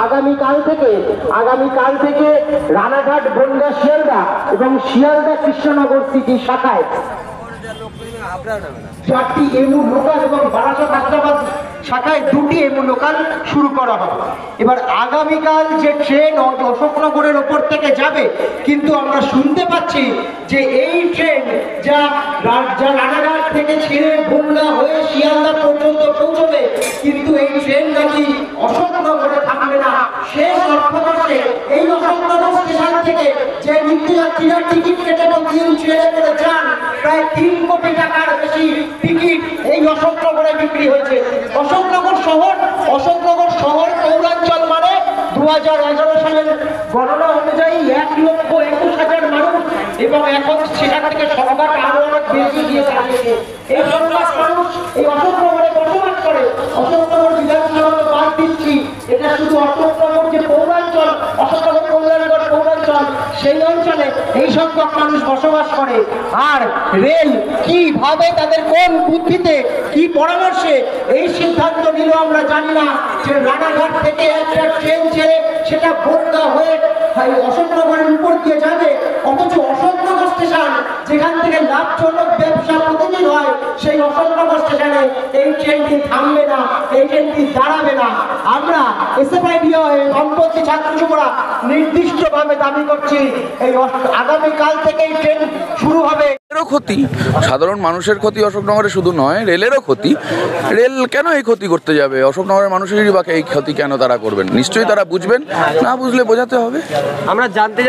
আগামীকাল থেকে রানাঘাট বনগা শিয়ালদা এবং শিয়ালদা কৃষ্ণনগর সিটি শাখায় 4টি এমু লোকাল এবং বারাসাত হায়দ্রাবাদ শাখায় 2টি এমু লোকাল শুরু করা হবে। এবার আগামীকাল যে ট্রেন অশোকনগরের ওপর থেকে যাবে, কিন্তু আমরা শুনতে পাচ্ছি যে এই ট্রেন যা রানাঘাট থেকে ছেড়ে বনগা হয়ে শিয়ালদা পর্যন্ত পৌঁছবে, কিন্তু এই ট্রেন নাকি অশোকনগরে থাকবে না। শেষ অর্থবর্ষে এই অশোকনগর স্টেশন থেকে যে নিত্যযাত্রীরা টিকিট কেটে দিন ছেড়ে করে যান, প্রায় 3 কোটি টাকার বেশি টিকিট এই অশোকনগরে বিক্রি হয়েছে। অশোকনগর শহর পৌরাঞ্চল মানে 2011 সালের গণনা অনুযায়ী 1,21,000 মানুষ, এবং এখন সেখান থেকে সংখ্যা আরো অনেক বেশি গিয়ে দাঁড়িয়েছে। এই সংখ্যক মানুষ এই অশোকনগরে বসবাস করে। অশোকনগর বিধানসভা বাদ দিচ্ছি, এটা শুধু অশোকনগর যে পৌরাঞ্চল, অশোকনগর কল্যাণগড় পৌরাঞ্চল, সেই অঞ্চলে এই সংখ্যক মানুষ বসবাস করে। আর রেল কিভাবে, তাদের কোন বুদ্ধিতে, কি পরামর্শে এই সিদ্ধান্ত নিল আমরা জানি না, যে রানাঘাট থেকে একটা ট্রেন ছেড়ে সেটা বনগা হয়ে অশোকনগরের উপর দিয়ে যাবে, অথচ অশোকনগর স্টেশন যেখান থেকে লাভজনক ব্যবসা প্রতিদিন হয়, সেই অশোকনগর স্টেশনে এই ট্রেনটি থামবে না, এই ট্রেনটি দাঁড়াবে না। আমরা এসএফআইডিও বামপন্থী ছাত্র যুবরা নির্দিষ্টভাবে দাবি করছি, এই আগামীকাল থেকে এই ট্রেন শুরু হবে। ক্ষতি, সাধারণ মানুষের ক্ষতি অশোকনগরে শুধু নয়, রেলেরও ক্ষতি। রেল কেন এই ক্ষতি করতে যাবে? অশোকনগরের মানুষেরই বা এই ক্ষতি কেন তারা করবেন? নিশ্চয়ই তারা বুঝবেন, না বুঝলে বোঝাতে হবে। আমরা জানতে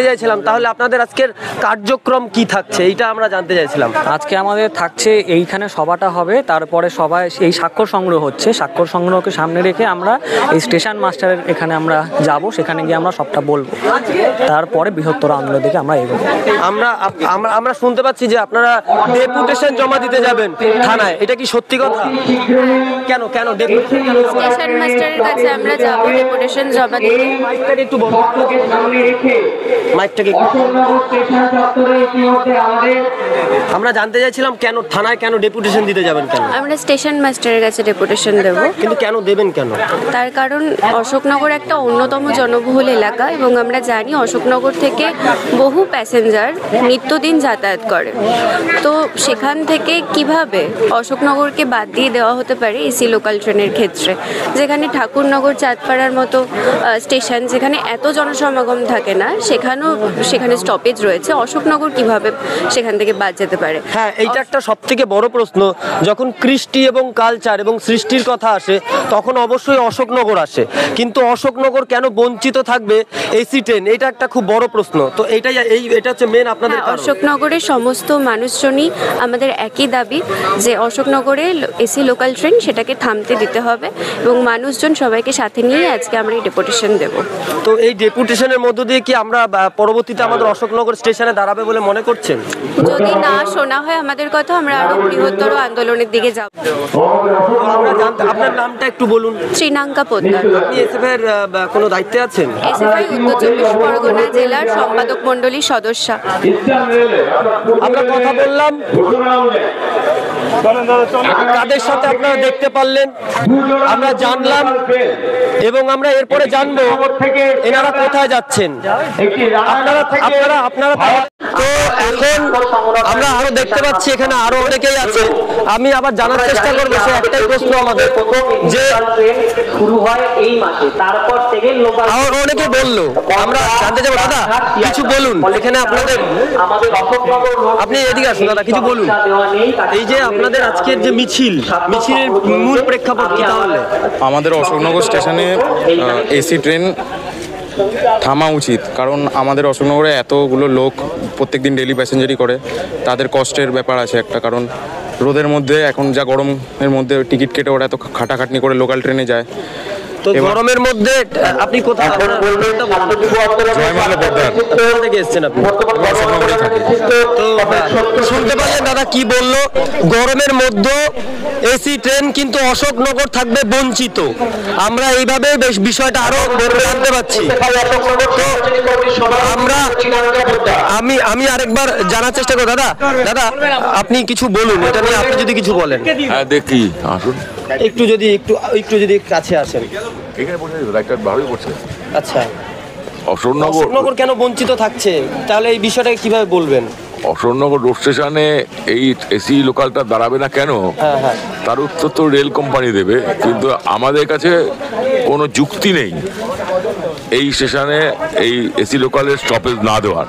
চাইছিলাম তাহলে আপনাদের আজকের কার্যক্রম কি থাকছে, এইটা আমরা জানতে চাইছিলাম। আজকে আমাদের থাকছে এইখানে সভাটা হবে, তারপরে সবাই এই স্বাক্ষর সংগ্রহ হচ্ছে, স্বাক্ষর সংগ্রহকে সামনে রেখে আমরা এই স্টেশন মাস্টারের এখানে আমরা যাব, সেখানে গিয়ে আমরা সবটা বলবো, তারপরে বৃহত্তর আন্দোলন দিকে আমরা এগোবো। আমরা শুনতে পাচ্ছি যে আপনারা ডেপুটেশন জমা দিতে যাবেন থানায়, এটা কি সত্যি কথা? কেন স্টেশন মাস্টারের কাছে আমরা যাব ডেপুটেশন জমা দিতে। মাইকটাকে একটু বন্ধ মাইকটাকে আমরা জানতে চাইছিলাম কেন থানায়, কেন ডেপুটেশন দিতে যাবেন? কেন আমরা স্টেশন মাস্টারের কাছে ডেপুটেশন দেব। কিন্তু কেন দেবেন? কেন? তার কারণ অশোকনগর একটা অন্যতম জনবহুল এলাকা, এবং আমরা জানি অশোকনগর থেকে বহু প্যাসেঞ্জার নিত্যদিন যাতায়াত করে। তো সেখান থেকে কিভাবে অশোকনগরকে বাদ দিয়ে দেওয়া হতে পারে এসি লোকাল ট্রেনের ক্ষেত্রে, যেখানে ঠাকুরনগর চাঁদপাড়ার মতো স্টেশন যেখানে এত জনসমাগম থাকে না, সেখানে স্টপেজ রয়েছে, অশোকনগর কিভাবে সেখান থেকে বাদ যেতে পারে? হ্যাঁ, এইটা একটা সবথেকে বড় প্রশ্ন। যখন কৃষ্টি এবং কালচার এবং সৃষ্টির কথা আসে, তখন অবশ্যই অশোকনগর আসে, কিন্তু অশোকনগর কেন বঞ্চিত থাকবে এসি ট্রেন, এটা একটা খুব বড় প্রশ্ন। তো এটা হচ্ছে মেন আপনাদের। অশোকনগরের সমস্ত মানুষজনই আমাদের একই দাবি যে অশোকনগরে এসি লোকাল ট্রেন সেটাকে থামতে দিতে হবে, এবং মানুষজন সবাইকে সাথে নিয়ে আজকে আমরা এই ডেপুটেশন দেব। তো এই ডেপুটেশনের মধ্য দিয়ে কি আমরা পরবর্তীতে আমাদের অশোকনগর স্টেশনে দাঁড়াবে বলে মনে করছেন? যদি না শোনা হয় আমাদের কথা, আমরা আরো বৃহত্তর আন্দোলনের দিকে যাব। আপনার নামটা একটু বলুন। শ্রীনাঙ্কা পোদ্দার। আপনি এসএফআই এর কোনো দায়িত্বে আছেন? এসএফআই উত্তর 24 পরগনা জেলার সম্পাদক মণ্ডলীর সদস্য। আমরা কথা বললাম, কাদের সাথে আপনারা দেখতে পারলেন আমরা জানলাম, এবং আমরা এরপরে জানবো এনারা কোথায় যাচ্ছেন। আপনারা তো এখন আমরা আরো দেখতে পাচ্ছি এখানে আরো অনেকেই আছে। আমি আবার জানার চেষ্টা করবো, সে একটাই প্রশ্ন আমাদের, যে শুরু হয় এই মাসে, তারপর থেকে অনেকে বললো, আমরা জানতে যাবো। দাদা কিছু বলুন, এখানে আপনাদের আপনি এদিকে আসুন দাদা, কিছু বলুন। এই যে আপনাদের আজকের যে মিছিলের মূল প্রেক্ষাপট কি? তাহলে আমাদের অশোকনগর স্টেশনে এসি ট্রেন থামা উচিত, কারণ আমাদের অশোকনগরে এতগুলো লোক প্রত্যেকদিন ডেইলি প্যাসেঞ্জারি করে, তাদের কষ্টের ব্যাপার আছে একটা। কারণ রোদের মধ্যে, এখন যা গরমের মধ্যে টিকিট কেটে ওরা এত খাটাখাটনি করে লোকাল ট্রেনে যায়। তো গরমের মধ্যে আপনি কোথায় শুনতে পারলেন দাদা কি বললো? গরমের মধ্যে এসি ট্রেন, কিন্তু অশোকনগর থাকবে বঞ্চিত। আমরা এইভাবে বেশ বিষয়টা আরো জানতে পারছি। আমি আরেকবার জানার চেষ্টা করি। দাদা আপনি কিছু বলুন এটা নিয়ে, আপনি যদি কিছু বলেন। দেখি আসুন, একটু যদি কাছে আসেন। এখানে বসে একটা ভালোই করছে। আচ্ছা, অশোকনগর অশোকনগর কেন বঞ্চিত থাকছে, তাহলে এই বিষয়টাকে কিভাবে বলবেন? অশোকনগর রোড স্টেশনে এই এসি লোকালটা দাঁড়াবে না কেন, তার উত্তর তো রেল কোম্পানি দেবে, কিন্তু আমাদের কাছে কোনো যুক্তি নেই এই স্টেশনে এই এসি লোকালের স্টপেজ না দেওয়ার।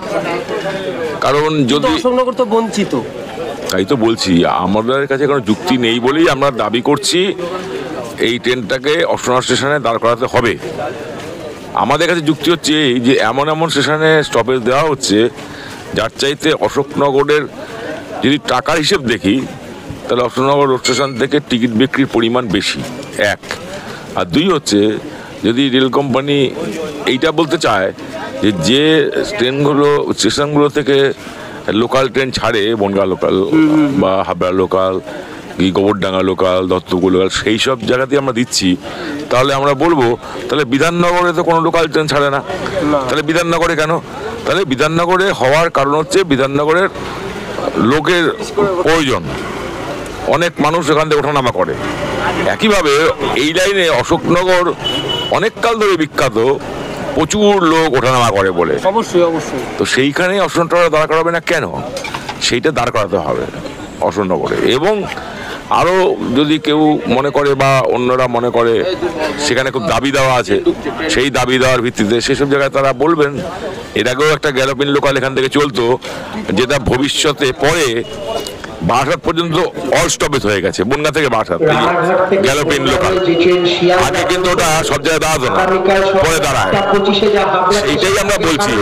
কারণ যদি অশোকনগর তো বঞ্চিত, তাই তো বলছি, আমাদের কাছে কোনো যুক্তি নেই বলেই আমরা দাবি করছি এই ট্রেনটাকে অশোকনগর স্টেশনে দাঁড় করাতে হবে। আমাদের কাছে যুক্তি হচ্ছে এই যে এমন এমন স্টেশনে স্টপেজ দেওয়া হচ্ছে যার চাইতে অশোকনগরের যদি টাকার হিসেব দেখি তাহলে অশোকনগর রোড স্টেশন থেকে টিকিট বিক্রির পরিমাণ বেশি, এক। আর দুই হচ্ছে যদি রেল কোম্পানি এইটা বলতে চায় যে ট্রেনগুলো স্টেশনগুলো থেকে লোকাল ট্রেন ছাড়ে, বনগাঁ লোকাল বা Habra local, Gobardanga local, Duttapur local, সেই সব জায়গাতেই আমরা দিচ্ছি, তাহলে আমরা বলবো তাহলে বিধাননগরে তো কোনো লোকাল ট্রেন ছাড়ে না, তাহলে বিধাননগরে কেন? তাহলে বিধাননগরে হওয়ার কারণ হচ্ছে বিধাননগরের লোকের প্রয়োজন, অনেক মানুষ এখান থেকে ওঠানামা করে। একইভাবে এই লাইনে অশোকনগর অনেক কাল ধরে বিখ্যাত, প্রচুর লোক ওঠানামা করে বলে। অবশ্যই অবশ্যই। তো সেইখানে অশোকনগর দাঁড় করাবে না কেন? সেইটা দাঁড় করাতে হবে অশোকনগরে। এবং আরও যদি কেউ মনে করে বা অন্যরা মনে করে সেখানে খুব দাবি দেওয়া আছে, সেই দাবি দেওয়ার ভিত্তিতে সেসব জায়গায় তারা বলবেন। এর আগেও একটা গ্যালোপিন লোকাল এখান থেকে চলতো, যেটা ভবিষ্যতে পরে বারাসাত পর্যন্ত অল স্টপেজ হয়ে গেছে, বনগাঁ থেকে বারাসাত গ্যালোপিন লোকাল। আগে কিন্তু ওটা সব জায়গায় দাঁড়াতো না, পরে দাঁড়ায়। এইটাই আমরা বলছি,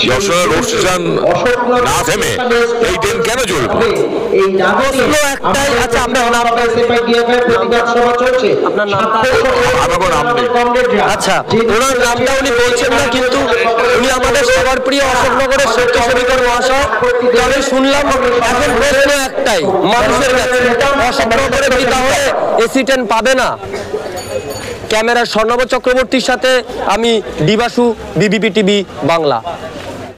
যশোর রোড স্টেশন না থেমে এই ট্রেন কেন চলবে? আচ্ছা, আপনার নাম? আচ্ছা, ওনার নামটা উনি বলছেন না, কিন্তু উনি আমাদের সবার প্রিয় অশোকনগরের সত্যস্বরূপের মহাশয়। আমি শুনলাম এখন প্রশ্ন একটাই মানুষের কাছে, অশোকনগরে কি তাহলে এসি ট্রেন পাবে না? ক্যামেরার স্বর্ণব চক্রবর্তীর সাথে আমি দিবাসু, বিবিপি টিভি বাংলা।